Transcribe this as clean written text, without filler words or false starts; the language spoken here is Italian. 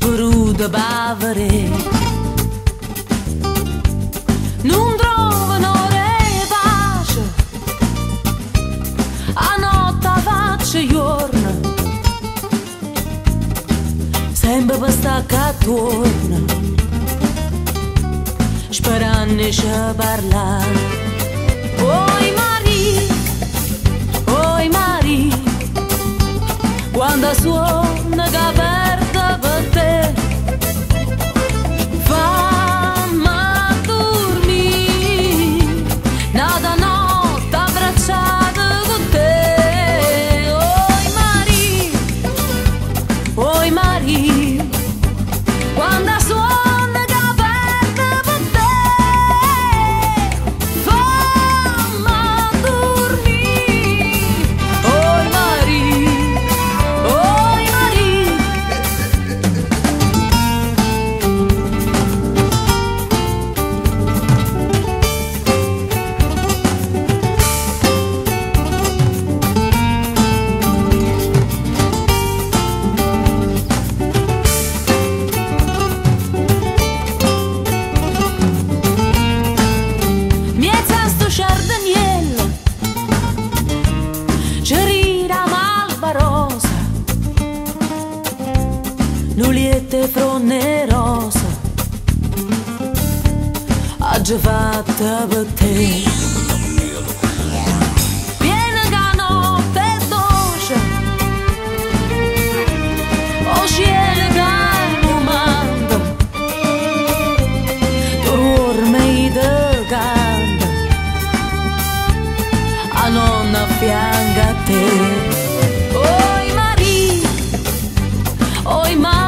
spruda bavere, non trovano pace, a notte faccia giorno, sempre per stare attorno, sperando di parlare. Oi Mari, quando suona che aperta per te, fammi dormire, nata notte abbracciata con te. Oi Mari, quando suona che aperta per te, fammi dormire. Oi Mari, oi Mari. Miezza sto giardiniello, c'è rira malva rosa, l'uliette fronne rosa, ha già fatta per te. Viene che notte è dolce, o cielo che comanda, dorme de canta, a nonna a fianco a te. Oi Mari, oi Mari.